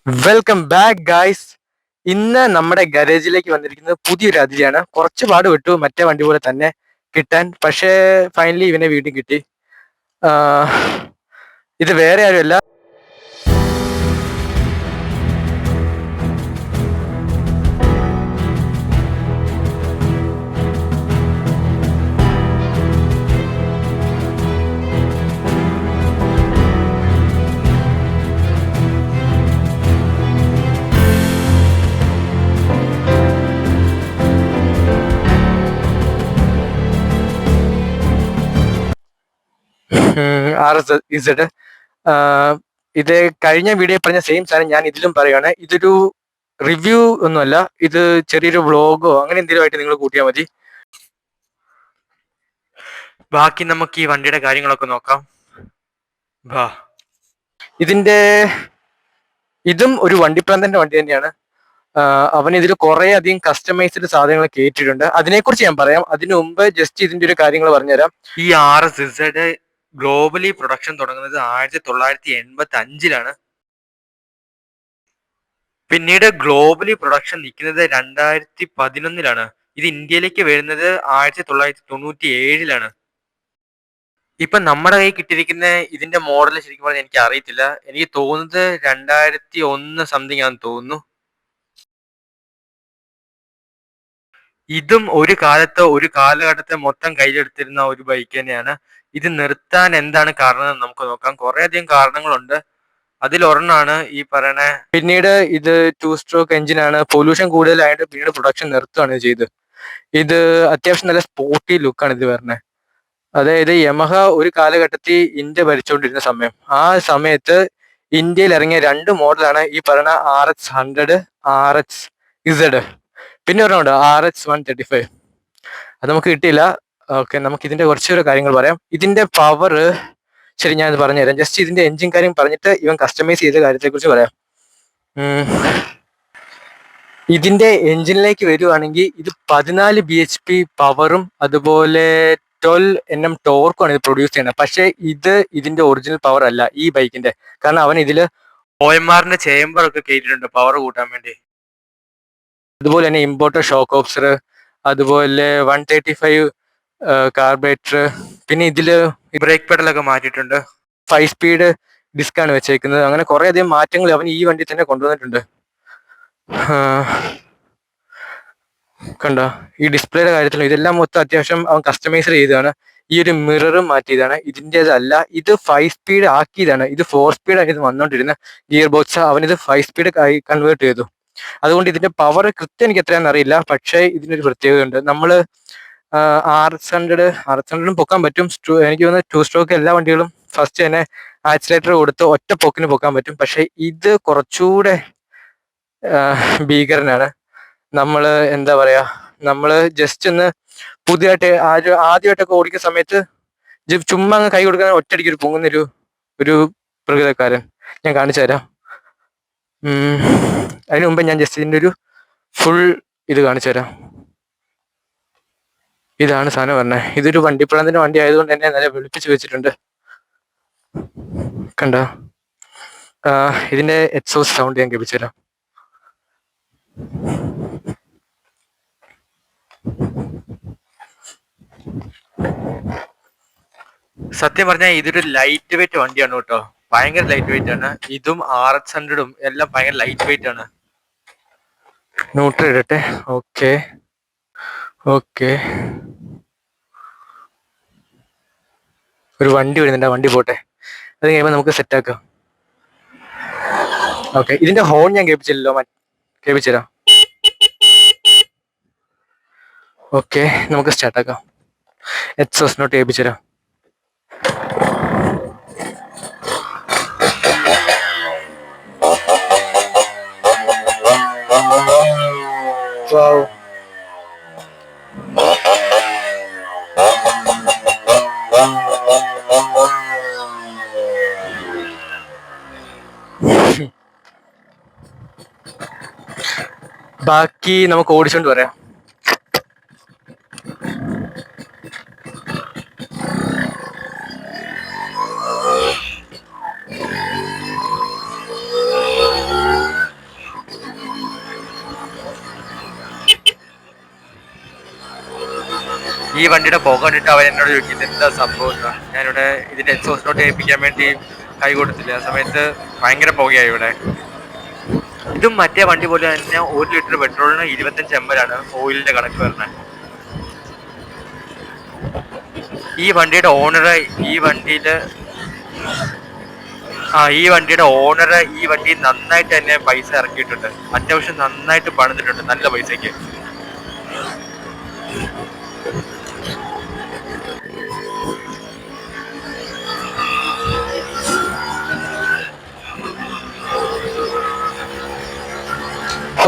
Welcome back guys. ഇന്ന് നമ്മുടെ ഗാരേജിലേക്ക് വന്നിരിക്കുന്നത് പുതിയൊരു അതിഥിയാണ്. കുറച്ച് പാട് വിട്ടു മറ്റേ വണ്ടി പോലെ തന്നെ കിട്ടാൻ, പക്ഷേ ഫൈനലി ഇവനെ വീണ്ടും കിട്ടി. ആഹ് ഇത് വേറെ ആരുമല്ല, RZ. ഇത് കഴിഞ്ഞ വീഡിയോ പറഞ്ഞ സെയിം സാധനം ഞാൻ ഇതിലും പറയുകയാണ്. ഇതൊരു റിവ്യൂ ഒന്നുമല്ല, ഇത് ചെറിയൊരു വ്ളോഗോ അങ്ങനെ എന്തെങ്കിലും ആയിട്ട് നിങ്ങൾ കൂട്ടിയാൽ മതി. ബാക്കി നമുക്ക് ഈ വണ്ടിയുടെ കാര്യങ്ങളൊക്കെ നോക്കാം. ഇതിന്റെ ഇതും ഒരു വണ്ടിപ്രാന്തന്റെ വണ്ടി തന്നെയാണ്. അവൻ ഇതിൽ കുറെ അധികം കസ്റ്റമൈസ്ഡ് സാധനങ്ങൾ കയറ്റിയിട്ടുണ്ട്. അതിനെക്കുറിച്ച് ഞാൻ പറയാം. അതിനു മുമ്പ് ജസ്റ്റ് ഇതിന്റെ ഒരു കാര്യങ്ങൾ പറഞ്ഞുതരാം. ഈ RZ ഗ്ലോബലി പ്രൊഡക്ഷൻ തുടങ്ങുന്നത് 1985-ലാണ്. പിന്നീട് ഗ്ലോബലി പ്രൊഡക്ഷൻ നിൽക്കുന്നത് 2011-ലാണ്. ഇത് ഇന്ത്യയിലേക്ക് വരുന്നത് 1997-ലാണ്. ഇപ്പൊ നമ്മുടെ കയ്യിൽ കിട്ടിയിരിക്കുന്ന ഇതിന്റെ മോഡൽ ശരിക്കും പറഞ്ഞാൽ എനിക്ക് അറിയത്തില്ല. എനിക്ക് തോന്നുന്നത് 2001 സംതിങ് ആണെന്ന് തോന്നുന്നു. ഇതും ഒരു കാലഘട്ടത്തെ മൊത്തം കയ്യിലെടുത്തിരുന്ന ഒരു ബൈക്ക് തന്നെയാണ്. ഇത് നിർത്താൻ എന്താണ് കാരണം നമുക്ക് നോക്കാം. കുറെ അധികം കാരണങ്ങളുണ്ട്. അതിലൊരെണ്ണമാണ് ഈ പറയണ. പിന്നീട് ഇത് 2 സ്ട്രോക്ക് എഞ്ചിനാണ്. പൊല്യൂഷൻ കൂടുതലായിട്ട് പിന്നീട് പ്രൊഡക്ഷൻ നിർത്തുകയാണ് ചെയ്ത്. ഇത് അത്യാവശ്യം നല്ല സ്പോർട്ടി ലുക്കാണ് ഇത് വരുന്നത്. അതായത് യമഹ ഒരു കാലഘട്ടത്തിൽ ഇന്ത്യ ഭരിച്ചുകൊണ്ടിരുന്ന സമയം, ആ സമയത്ത് ഇന്ത്യയിൽ ഇറങ്ങിയ 2 മോഡലാണ് ഈ പറയുന്ന RX100, RXZ. പിന്നെ ഒരെണ്ണമുണ്ട് RX135. അത് നമുക്ക് കിട്ടിയില്ല. ഓക്കെ, നമുക്ക് ഇതിന്റെ കുറച്ചുകൂടെ കാര്യങ്ങൾ പറയാം. ഇതിന്റെ പവർ ശരി ഞാൻ പറഞ്ഞുതരാം. ജസ്റ്റ് ഇതിന്റെ എഞ്ചിൻ കാര്യം പറഞ്ഞിട്ട് ഇവൻ കസ്റ്റമൈസ് ചെയ്ത കാര്യത്തെ കുറിച്ച് പറയാം. ഇതിന്റെ എഞ്ചിനിലേക്ക് വരുവാണെങ്കിൽ ഇത് 14 BHP പവറും അതുപോലെ 12 Nm ടോർക്കുമാണ് ഇത് പ്രൊഡ്യൂസ് ചെയ്യുന്നത്. പക്ഷേ ഇതിന്റെ ഒറിജിനൽ പവർ അല്ല ഈ ബൈക്കിന്റെ. കാരണം അവൻ ഇതില് OMR ചേംബർ ഒക്കെ കയറ്റിയിട്ടുണ്ട് പവർ കൂട്ടാൻ വേണ്ടി. അതുപോലെ തന്നെ ഇമ്പോർട്ടർ ഷോക്ക് ഓബ്സർ, അതുപോലെ 135 കാർബറേറ്റർ. പിന്നെ ഇതില് ബ്രേക്ക് പെഡലൊക്കെ മാറ്റിയിട്ടുണ്ട്. 5 സ്പീഡ് ഡിസ്കാണ് വെച്ചേക്കുന്നത്. അങ്ങനെ കുറെ അധികം മാറ്റങ്ങൾ അവൻ ഈ വണ്ടി തന്നെ കൊണ്ടുവന്നിട്ടുണ്ട്. കണ്ടോ, ഈ ഡിസ്പ്ലേയുടെ കാര്യത്തിൽ ഇതെല്ലാം മൊത്തം അത്യാവശ്യം അവൻ കസ്റ്റമൈസ് ചെയ്തതാണ്. ഈ ഒരു മിററും മാറ്റിയതാണ്. ഇതിൻ്റെതല്ല, ഇത് 5 സ്പീഡ് ആക്കിയതാണ്. ഇത് 4 സ്പീഡായിരുന്നു വന്നോണ്ടിരുന്ന ഗിയർ ബോക്സ്. അവനിത് 5 സ്പീഡ് കൺവേർട്ട് ചെയ്തു. അതുകൊണ്ട് ഇതിന്റെ പവർ കൃത്യം എനിക്ക് എത്രയാണെന്ന് അറിയില്ല. പക്ഷേ ഇതിനൊരു പ്രത്യേകത ഉണ്ട്. നമ്മള് RX100 പൊക്കാൻ പറ്റും. എനിക്ക് തോന്നുന്നു 2 സ്ട്രോക്ക് എല്ലാ വണ്ടികളും ഫസ്റ്റ് തന്നെ ആക്സിലേറ്റർ കൊടുത്ത് ഒറ്റ പൊക്കിന് പൊക്കാൻ പറ്റും. പക്ഷെ ഇത് കുറച്ചുകൂടെ ഭീകരനാണ്. നമ്മള് എന്താ പറയാ, നമ്മള് ജസ്റ്റ് ഒന്ന് പുതിയതായിട്ട് ആദ്യമായിട്ടൊക്കെ ഓടിക്കുന്ന സമയത്ത് ചുമ്മാ അങ്ങ് കൈ കൊടുക്കാൻ ഒറ്റയടിക്ക് ഒരു പൊങ്ങുന്നൊരു പ്രകൃതക്കാരൻ. ഞാൻ കാണിച്ചു തരാം. അതിനു മുമ്പ് ഞാൻ ജസ്റ്റ് ഇതിന്റെ ഒരു ഫുൾ ഇത് കാണിച്ചു തരാം. ഇതാണ് സാധനം പറഞ്ഞത്. ഇതൊരു വണ്ടിപ്രാന്തന്റെ വണ്ടി ആയതുകൊണ്ട് തന്നെ നല്ല വെളുപ്പിച്ച് വെച്ചിട്ടുണ്ട്. കണ്ടോ, ഇതിന്റെ എക്സോസ്റ്റ് സൗണ്ട് ഞാൻ കേൾപ്പിച്ചു തരാം. സത്യം പറഞ്ഞാൽ ഇതൊരു ലൈറ്റ് വെയിറ്റ് വണ്ടിയാണ് കേട്ടോ. ഭയങ്കര ലൈറ്റ് വെയിറ്റ് ആണ്. ഇതും RX100 എല്ലാം ഭയങ്കര ലൈറ്റ് വെയിറ്റ് ആണ്. ന്യൂട്രൽ ഇടട്ടെ. ഓക്കെ, ഒരു വണ്ടി വരുന്നുണ്ട്. വണ്ടി പോട്ടെ, അത് കഴിയുമ്പോൾ നമുക്ക് സെറ്റ് ആക്കാം. ഓക്കെ, ഇതിന്റെ ഹോൺ ഞാൻ കേൾപ്പിച്ചില്ലല്ലോ, കേൾപ്പിച്ചുതരാം. ഓക്കെ, നമുക്ക് സ്റ്റാർട്ട് ആക്കാം. എക്സോസ്റ്റ് നോട്ട് കേൾപ്പിച്ചുതരാം. Wow. ബാക്കി നമുക്ക് ഓടിച്ചോണ്ട് പറയാം. ഈ വണ്ടിയുടെ പുക കണ്ടിട്ട് അവൻ എന്നോട് ചോദിക്കുന്നത് എന്താ സംഭവം എന്താ. ഞാനിവിടെ ഇതിന്റെ എക്സോസ്റ്റ് നോട്ട് ഏൽപ്പിക്കാൻ വേണ്ടി കൈ കൊടുത്തില്ല. ആ സമയത്ത് ഭയങ്കര പുകയായി ഇവിടെ. ഇതും മറ്റേ വണ്ടി പോലെ തന്നെ 1 ലിറ്റർ പെട്രോളിന് 25 ml ഓയിലിന്റെ കണക്ക് വരുന്നത്. ഈ വണ്ടിയുടെ ഓണർ ഈ വണ്ടിയുടെ ഓണർ ഈ വണ്ടി നന്നായിട്ട് തന്നെ പൈസ ഇറക്കിയിട്ടുണ്ട്. അത്യാവശ്യം നന്നായിട്ട് പണിതിട്ടുണ്ട്, നല്ല പൈസക്ക്.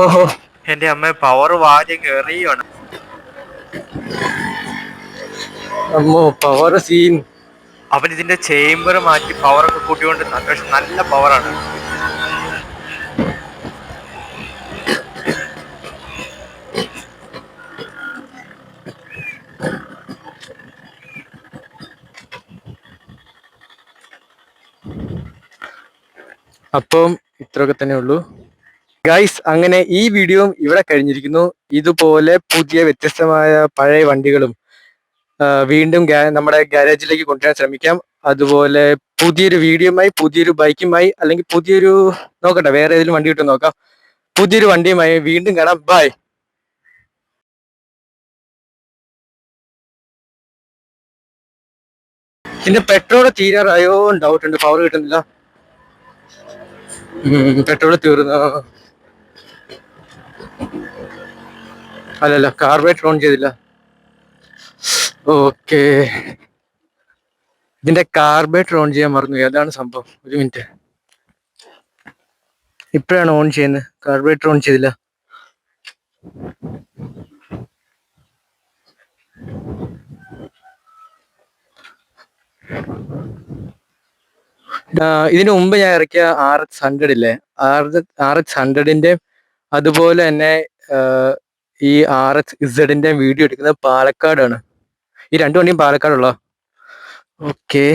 ഓഹോ, എന്റെ അമ്മ പവർ വാരി കയറിയാണ്. അമ്മോ, പവർ സീൻ. അവൻ ഇതിന്റെ ചേംബർ മാറ്റി പവറൊക്കെ കൂട്ടിക്കൊണ്ട് അത്യാവശ്യം നല്ല പവറാണ്. അപ്പം ഇത്രയൊക്കെ തന്നെ ഉള്ളൂ ഗൈസ്. അങ്ങനെ ഈ വീഡിയോ ഇവിടെ കഴിഞ്ഞിരിക്കുന്നു. ഇതുപോലെ പുതിയ വ്യത്യസ്തമായ പഴയ വണ്ടികളും വീണ്ടും നമ്മുടെ ഗാരേജിലേക്ക് കൊണ്ടുവരാൻ ശ്രമിക്കാം. അതുപോലെ പുതിയൊരു വീഡിയോയുമായി, പുതിയൊരു ബൈക്കുമായി, അല്ലെങ്കിൽ പുതിയൊരു നോക്കട്ടെ വേറെ ഏതെങ്കിലും വണ്ടി കിട്ടും നോക്കാം. പുതിയൊരു വണ്ടിയുമായി വീണ്ടും കാണാം. ബൈ. ഇതിന്റെ പെട്രോൾ തീരാറായോ ഡൗട്ട് ഉണ്ട്. പവർ കിട്ടുന്നില്ല. പെട്രോൾ തീർന്നു. അല്ലല്ല, കാർബറേറ്റർ ഓൺ ചെയ്തില്ല. ഓക്കെ, ഇതിന്റെ കാർബറേറ്റർ ഓൺ ചെയ്യാൻ മറന്നു. ഏതാണ് സംഭവം? ഒരു മിനിറ്റ്. ഇപ്പോഴാണ് ഓൺ ചെയ്യുന്നത്. കാർബറേറ്റർ ഓൺ ചെയ്തില്ല. ഇതിനു മുമ്പ് ഞാൻ ഇറക്കിയ RX-100 ഇല്ലേ, RX-100ന്റെ അതുപോലെ തന്നെ ഈ RX-Z വീഡിയോ എടുക്കുന്നത് പാലക്കാടാണ്. ഈ രണ്ടു വണ്ടിയും പാലക്കാടുള്ള. ഓക്കെ,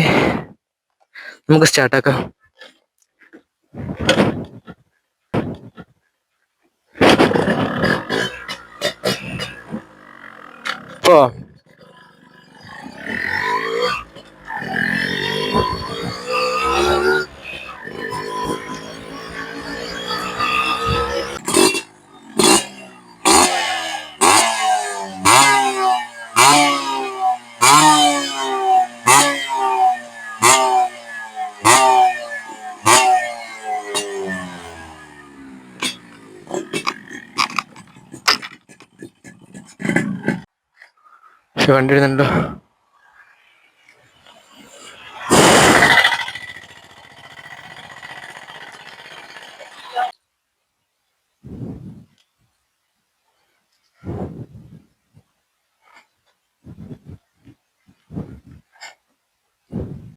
നമുക്ക് സ്റ്റാർട്ടാക്കാം. ഓ, വണ്ടി വരുന്നുണ്ടോ?